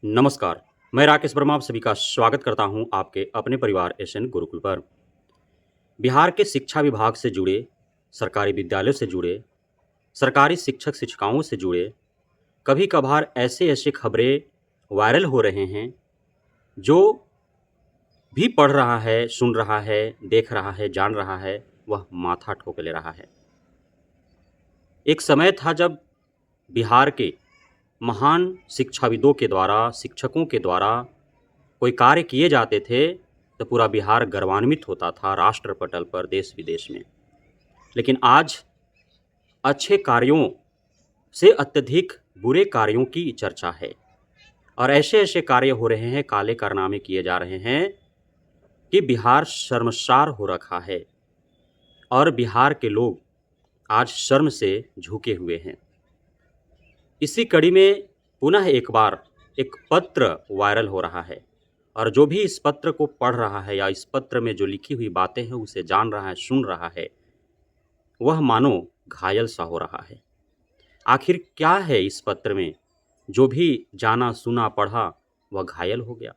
नमस्कार, मैं राकेश वर्मा आप सभी का स्वागत करता हूं आपके अपने परिवार एसएन गुरुकुल पर। बिहार के शिक्षा विभाग से जुड़े, सरकारी विद्यालयों से जुड़े, सरकारी शिक्षक-शिक्षिकाओं से जुड़े, कभी-कभार ऐसे-ऐसे खबरें वायरल हो रहे हैं, जो भी पढ़ रहा है, सुन रहा है, देख रहा है, जान रहा है, वह माथा ठोक ले रहा है। एक समय था जब बिहार के महान शिक्षाविदों के द्वारा, शिक्षकों के द्वारा कोई कार्य किए जाते थे, तो पूरा बिहार गौरवान्वित होता था राष्ट्र पटल पर, देश-विदेश में। लेकिन आज अच्छे कार्यों से अत्यधिक बुरे कार्यों की चर्चा है और ऐसे-ऐसे कार्य हो रहे हैं, काले कारनामे किए जा रहे हैं कि बिहार शर्मसार हो रखा है और बिहार के लोग आज शर्म से झुके हुए हैं। इसी कड़ी में पुनः एक बार एक पत्र वायरल हो रहा है और जो भी इस पत्र को पढ़ रहा है या इस पत्र में जो लिखी हुई बातें हैं उसे जान रहा है, सुन रहा है, वह मानो घायल सा हो रहा है। आखिर क्या है इस पत्र में? जो भी जाना, सुना, पढ़ा वह घायल हो गया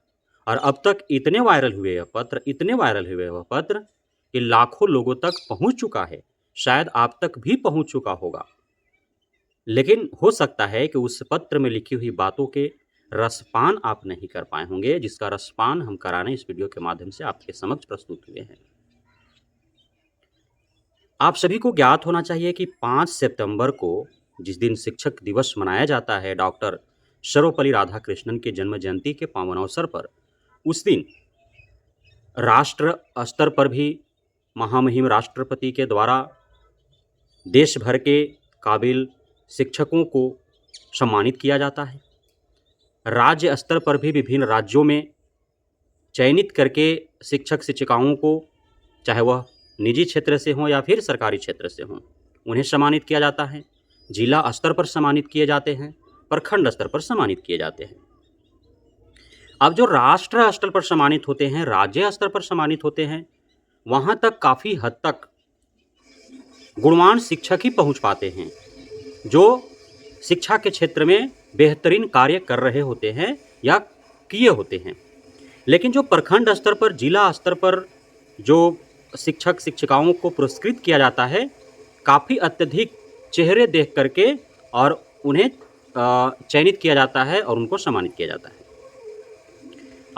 और अब तक इतने वायरल हुए यह पत्र, इतने वायरल हुए वह पत्र कि लाखों लोगों तक पहुंच चुका है। शायद आप तक भी पहुंच चुका होगा। लेकिन हो सकता है कि उस पत्र में लिखी हुई बातों के रसपान आप नहीं कर पाए होंगे, जिसका रसपान हम कराने इस वीडियो के माध्यम से आपके समक्ष प्रस्तुत हुए हैं। आप सभी को ज्ञात होना चाहिए कि 5 सितंबर को जिस दिन शिक्षक दिवस मनाया जाता है, डॉक्टर सर्वपल्ली राधाकृष्णन के जन्म जयंती के पावन अवसर पर, उस दिन राष्ट्र स्तर पर भी महामहिम राष्ट्रपति के द्वारा देश भर के काबिल शिक्षकों को सम्मानित किया जाता है। राज्य स्तर पर भी विभिन्न राज्यों में चयनित करके शिक्षक-शिक्षिकाओं को, चाहे वह निजी क्षेत्र से हों या फिर सरकारी क्षेत्र से हों, उन्हें सम्मानित किया जाता है। जिला स्तर पर सम्मानित किए जाते हैं, प्रखंड स्तर पर सम्मानित किए जाते हैं। अब जो राष्ट्र स्तर पर सम्मानित होते हैं, राज्य स्तर पर सम्मानित होते हैं, वहाँ तक काफ़ी हद तक गुणवान शिक्षक ही पहुँच पाते हैं, जो शिक्षा के क्षेत्र में बेहतरीन कार्य कर रहे होते हैं या किए होते हैं। लेकिन जो प्रखंड स्तर पर, जिला स्तर पर जो शिक्षक-शिक्षिकाओं को पुरस्कृत किया जाता है, काफ़ी अत्यधिक चेहरे देख करके और उन्हें चयनित किया जाता है और उनको सम्मानित किया जाता है।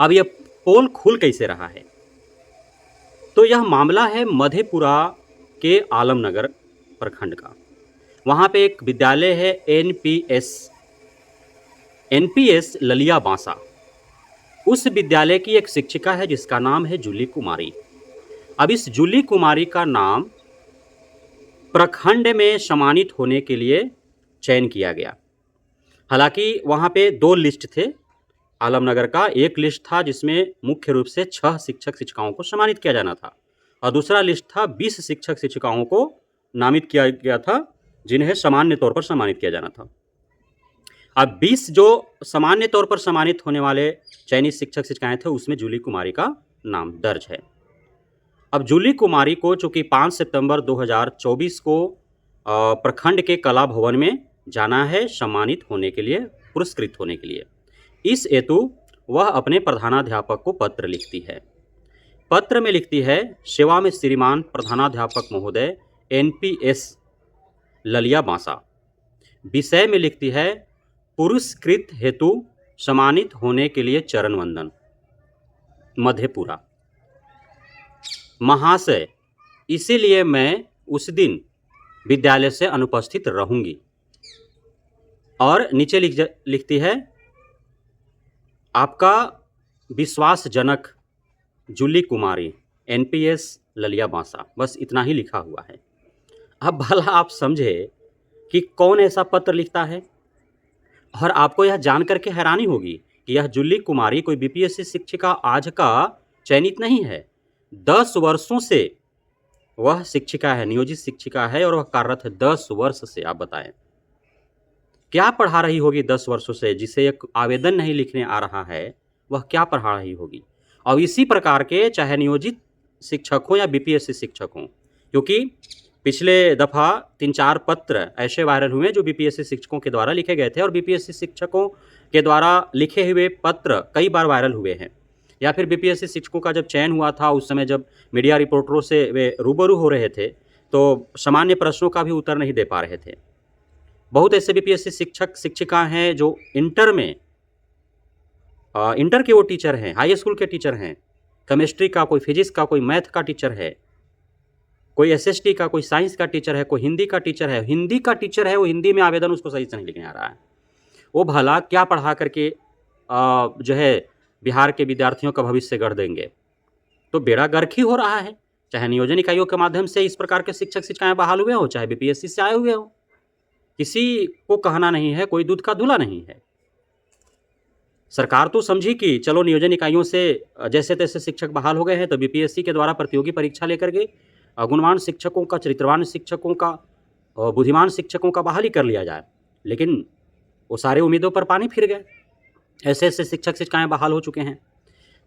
अब यह पोल खुल कैसे रहा है? तो यह मामला है मधेपुरा के आलमनगर प्रखंड का। वहाँ पे एक विद्यालय है एनपीएस ललिया बांसा। उस विद्यालय की एक शिक्षिका है जिसका नाम है जूली कुमारी। अब इस जूली कुमारी का नाम प्रखंड में सम्मानित होने के लिए चयन किया गया। हालांकि वहाँ पे 2 लिस्ट थे आलमनगर का। एक लिस्ट था जिसमें मुख्य रूप से 6 शिक्षक-शिक्षिकाओं को सम्मानित किया जाना था और दूसरा लिस्ट था 20 शिक्षक-शिक्षिकाओं को नामित किया गया था, जिन्हें सामान्य तौर पर सम्मानित किया जाना था। अब 20 जो सामान्य तौर पर सम्मानित होने वाले चयनित शिक्षक-शिक्षिकाएँ थे, उसमें जूली कुमारी का नाम दर्ज है। अब जूली कुमारी को चूँकि 5 सितंबर 2024 को प्रखंड के कला भवन में जाना है सम्मानित होने के लिए, पुरस्कृत होने के लिए। इस हेतु वह अपने प्रधानाध्यापक को पत्र लिखती है। पत्र में लिखती है, सेवा में श्रीमान प्रधानाध्यापक महोदय एनपीएस ललिया बांसा। विषय में लिखती है, पुरस्कृत हेतु सम्मानित होने के लिए चरण वंदन, मधेपुरा। महाशय, इसीलिए मैं उस दिन विद्यालय से अनुपस्थित रहूंगी। और नीचे लिखती है, आपका विश्वासजनक जूली कुमारी एनपीएस ललिया बांसा। बस इतना ही लिखा हुआ है। अब भला आप समझे कि कौन ऐसा पत्र लिखता है। और आपको यह जानकर के हैरानी होगी कि यह जूली कुमारी कोई बीपीएससी शिक्षिका आज का चयनित नहीं है। 10 वर्षों से वह शिक्षिका है, नियोजित शिक्षिका है और वह कार्यरत है 10 वर्ष से। आप बताएं क्या पढ़ा रही होगी 10 वर्षों से? जिसे एक आवेदन नहीं लिखने आ रहा है, वह क्या पढ़ा रही होगी? और इसी प्रकार के चाहे नियोजित शिक्षक हों या बीपीएससी शिक्षक हों, क्योंकि पिछले दफ़ा 3-4 पत्र ऐसे वायरल हुए जो बीपीएससी शिक्षकों के द्वारा लिखे गए थे और बीपीएससी शिक्षकों के द्वारा लिखे हुए पत्र कई बार वायरल हुए हैं, या फिर बीपीएससी शिक्षकों का जब चयन हुआ था उस समय जब मीडिया रिपोर्टरों से वे रूबरू हो रहे थे तो सामान्य प्रश्नों का भी उत्तर नहीं दे पा रहे थे। बहुत ऐसे बीपीएससी शिक्षक शिक्षिका हैं जो इंटर में इंटर के वो टीचर हैं, हाई स्कूल के टीचर हैं, केमिस्ट्री का, कोई फिजिक्स का, कोई मैथ का टीचर है, कोई एसएसटी का, कोई साइंस का टीचर है, कोई हिंदी का टीचर है। हिंदी का टीचर है, वो हिंदी में आवेदन उसको सही से नहीं लिखने आ रहा है। वो भला क्या पढ़ा करके जो है बिहार के विद्यार्थियों का भविष्य गढ़ देंगे। तो बेड़ा गर्क ही हो रहा है, चाहे नियोजन इकाइयों के माध्यम से इस प्रकार के शिक्षक शिक्षिकाएं बहाल हुए हो, चाहे बीपीएससी से आए हुए हो। किसी को कहना नहीं है, कोई दूध का धुला नहीं है। सरकार तो समझी कि चलो नियोजन इकाइयों से जैसे तैसे शिक्षक बहाल हो गए हैं तो बीपीएससी के द्वारा प्रतियोगी परीक्षा लेकर के गुणवान शिक्षकों का, चरित्रवान शिक्षकों का, बुद्धिमान शिक्षकों का बहाली कर लिया जाए। लेकिन वो सारे उम्मीदों पर पानी फिर गए, ऐसे ऐसे शिक्षक शिक्षिकाएं बहाल हो चुके हैं।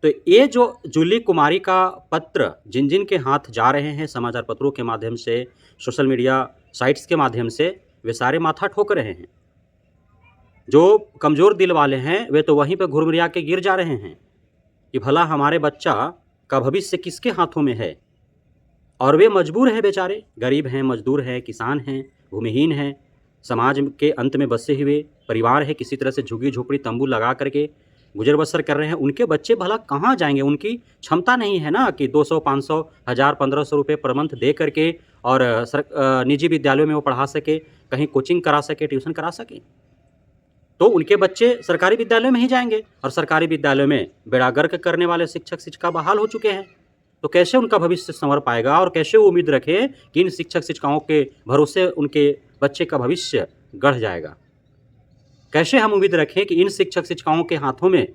तो ये जो जूली कुमारी का पत्र जिन जिन के हाथ जा रहे हैं समाचार पत्रों के माध्यम से, सोशल मीडिया साइट्स के माध्यम से, वे सारे माथा ठोक रहे हैं। जो कमज़ोर दिल वाले हैं वे तो वहीं पे घुरमुरिया के गिर जा रहे हैं कि भला हमारे बच्चा का भविष्य किसके हाथों में है। और वे मजबूर हैं बेचारे, गरीब हैं, मजदूर हैं, किसान हैं, भूमिहीन हैं, समाज के अंत में बसे हुए परिवार है, किसी तरह से झुग्गी झोपड़ी तंबू लगा करके गुजर बसर कर रहे हैं। उनके बच्चे भला कहाँ जाएंगे? उनकी क्षमता नहीं है ना कि 200, 500, 1000, 1500 रुपये पर मंथ दे करके और निजी विद्यालयों में वो पढ़ा सके, कहीं कोचिंग करा सके, ट्यूशन करा सके। तो उनके बच्चे सरकारी विद्यालयों में ही जाएंगे और सरकारी विद्यालयों में बेड़ा गर्क करने वाले शिक्षक शिक्षिका बहाल हो चुके हैं। तो कैसे उनका भविष्य संवर पाएगा और कैसे वो उम्मीद रखें कि इन शिक्षक शिक्षिकाओं के भरोसे उनके बच्चे का भविष्य गढ़ जाएगा? कैसे हम उम्मीद रखें कि इन शिक्षक शिक्षिकाओं के हाथों में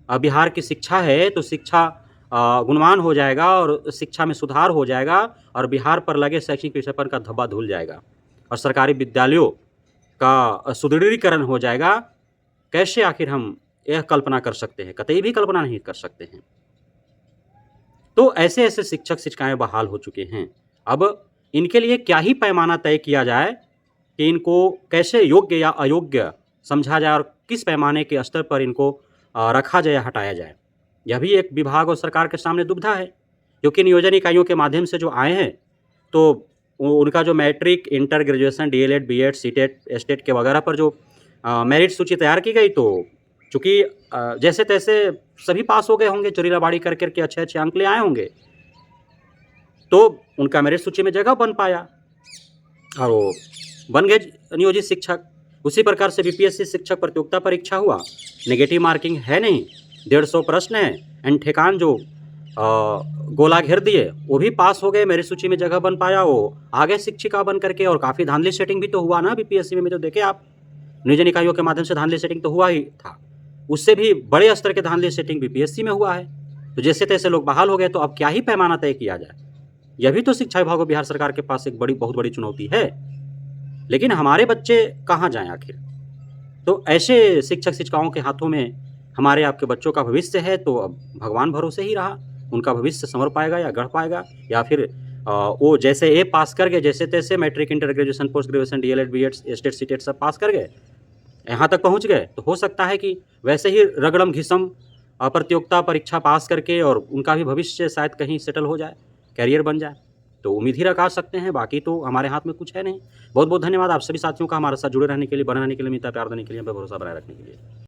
बिहार की शिक्षा है तो शिक्षा गुणवान हो जाएगा और शिक्षा में सुधार हो जाएगा और बिहार पर लगे शैक्षिक पिछड़ेपन का धब्बा धुल जाएगा और सरकारी विद्यालयों का सुदृढ़ीकरण हो जाएगा? कैसे आखिर हम यह कल्पना कर सकते हैं? कतई भी कल्पना नहीं कर सकते हैं। तो ऐसे ऐसे शिक्षक शिक्षिकाएं बहाल हो चुके हैं। अब इनके लिए क्या ही पैमाना तय किया जाए कि इनको कैसे योग्य या अयोग्य समझा जाए और किस पैमाने के स्तर पर इनको रखा जाए या हटाया जाए? यह भी एक विभाग और सरकार के सामने दुविधा है, क्योंकि नियोजन इकाइयों के माध्यम से जो आए हैं तो उनका जो matric, inter, graduation, DElEd, BEd, CTET, STET के वगैरह पर जो मेरिट सूची तैयार की गई, तो चूँकि जैसे तैसे सभी पास हो गए होंगे, चोरीलाबाड़ी कर के अच्छे अच्छे अंक ले आए होंगे, तो उनका मेरिट सूची में जगह बन पाया और वो बन गए नियोजित शिक्षक। उसी प्रकार से बीपीएससी शिक्षक प्रतियोगिता परीक्षा हुआ, नेगेटिव मार्किंग है नहीं, 150 प्रश्न है एंड ठेकान जो गोला घेर दिए वो भी पास हो गए, मेरिट सूची में जगह बन पाया, वो आगे शिक्षिका बन करके। और काफ़ी धांधली सेटिंग भी तो हुआ ना बीपीएससी में, तो देखे आप, नियोजन इकाइयों के माध्यम से धांधली सेटिंग तो हुआ ही था, उससे भी बड़े स्तर के धांधली सेटिंग बीपीएससी में हुआ है। तो जैसे तैसे लोग बहाल हो गए, तो अब क्या ही पैमाना तय किया जाए? यह भी तो शिक्षा विभाग और बिहार सरकार के पास एक बहुत बड़ी चुनौती है। लेकिन हमारे बच्चे कहाँ जाएं आखिर? तो ऐसे शिक्षक शिक्षिकाओं के हाथों में हमारे आपके बच्चों का भविष्य है, तो अब भगवान भरोसे ही रहा, उनका भविष्य संवर पाएगा या गढ़ पाएगा, या फिर वो जैसे ए पास कर गए, जैसे तैसे matric, inter, graduation, post graduation, DElEd, BEd, STET, CTET सब पास कर गए, यहाँ तक पहुँच गए, तो हो सकता है कि वैसे ही रगड़म घिसम प्रतियोगिता परीक्षा पास करके और उनका भी भविष्य शायद कहीं सेटल हो जाए, कैरियर बन जाए। तो उम्मीद ही रखा सकते हैं, बाकी तो हमारे हाथ में कुछ है नहीं। बहुत बहुत धन्यवाद आप सभी साथियों का हमारे साथ जुड़े रहने के लिए, बने रहने के लिए, मित्रता प्यार देने के लिए, भरोसा बनाए रखने के लिए।